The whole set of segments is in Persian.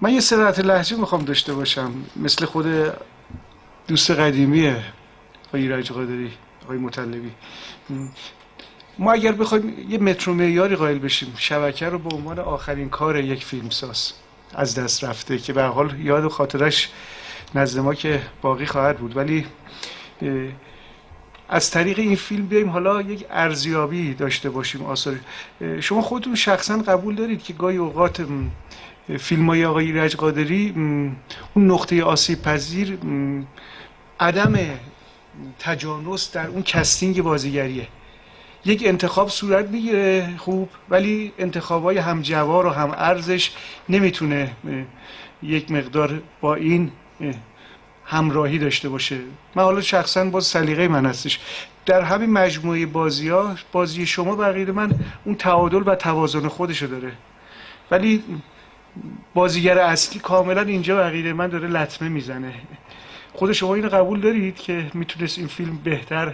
من یه صراحت لهجه میخوام داشته باشم، مثل خود دوست قدیمی آقای ایرج قادری، آقای مطلبی. ما اگر بخوایم یه متر و معیاری قائل بشیم، شبکه رو به عنوان آخرین کار یک فیلمساز از دست رفته که به هر حال یاد و خاطرش نزد ما که باقی خواهد بود، ولی از طریق این فیلم بیایم حالا یک ارزیابی داشته باشیم آثار. شما خودتون شخصا قبول دارید که گاهی اوقات فیلم های آقای ایرج قادری اون نقطه آسیب پذیر عدم تجانس در اون کستینگ بازیگریه؟ یک انتخاب صورت میگیره خوب، ولی انتخابای هم جوار و هم ارزش نمیتونه یک مقدار با این همراهی داشته باشه. من حالا شخصا باز سلیقه من هستش، در همین مجموعه بازی‌ها بازی شما بغیر من اون تعادل و توازن خودشو داره، ولی بازیگر اصلی کاملا اینجا بغیر من داره لطمه میزنه. خود شما اینو قبول دارید که میتونست این فیلم بهتر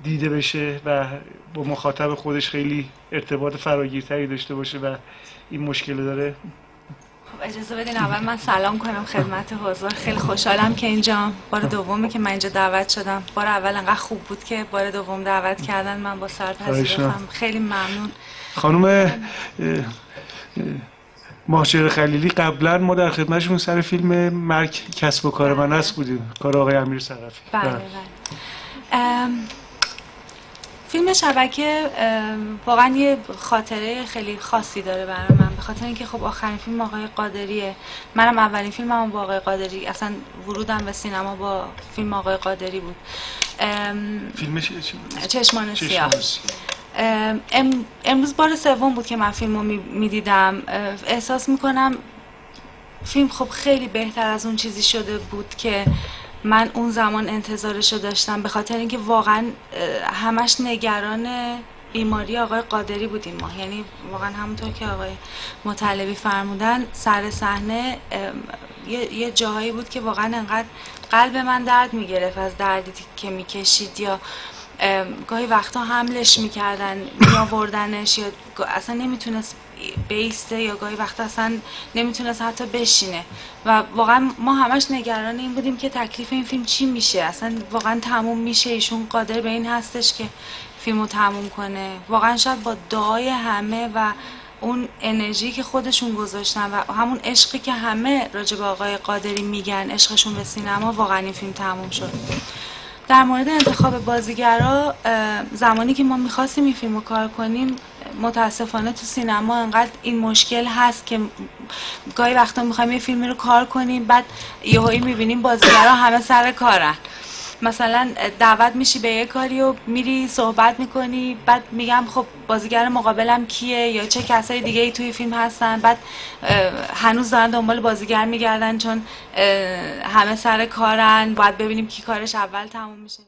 دیده بشه و با مخاطب خودش خیلی ارتباط فراگیرتری داشته باشه و این مشکل داره؟ اجازه بدین اول من سلام کنم خدمت حضار. خیلی خوشحالم که اینجا بار دومه که من اینجا دعوت شدم. بار اول انقدر خوب بود که بار دوم دعوت کردن من با سر پذیرفتم. خیلی ممنون. خانم مهاجر خلیلی، قبلا ما در خدمتشون سر فیلم مرگ کسب و کار من است بودیم، کار آقای امیر صرافی. بله. فیلم شبکه واقعا یه خاطره خیلی خاصی داره برای من، به خاطر اینکه خب آخرین فیلم آقای قادریه. منم اولین فیلمم با آقای قادری، اصلا ورودم به سینما با فیلم آقای قادری بود. فیلم چشمان سیاه. امروز بار سوم بود که من فیلم رو میدیدم. احساس میکنم فیلم خب خیلی بهتر از اون چیزی شده بود که من اون زمان انتظارشو داشتم، به خاطر اینکه واقعا همش نگران بیماری آقای قادری بودیم ما. یعنی واقعا همونطور که آقای مطلبی فرمودن، سر صحنه یه جاهایی بود که واقعا انقدر قلب من درد میگرفت از دردی که میکشید، یا گاهی وقتا حملش میکردن میآوردنش، یا اصلا نمیتونست بیسته، یا گاهی وقتا اصلا نمیتونست حتی بشینه و واقعا ما همش نگران این بودیم که تکلیف این فیلم چی میشه، اصلا واقعا تموم میشه، ایشون قادر به این هستش که فیلمو تموم کنه. واقعا شاید با دعای همه و اون انرژی که خودشون گذاشتن و همون عشقی که همه راجع به آقای قادری میگن، عشقشون به سینما، واقعا این فیلم تموم شد. در مورد انتخاب بازیگرا، زمانی که ما میخواستیم این فیلم رو کار کنیم، متاسفانه تو سینما انقدر این مشکل هست که گاهی وقتا میخوایم یه فیلمی رو کار کنیم، بعد یهویی میبینیم بازیگرا همه سر کارن. مثلا دعوت میشی به یه کاری و میری صحبت میکنی، بعد میگم خب بازیگر مقابلم کیه یا چه کسای دیگه ای توی فیلم هستن، بعد هنوز دارن دنبال بازیگر میگردن چون همه سر کارن، باید ببینیم کی کارش اول تموم میشه.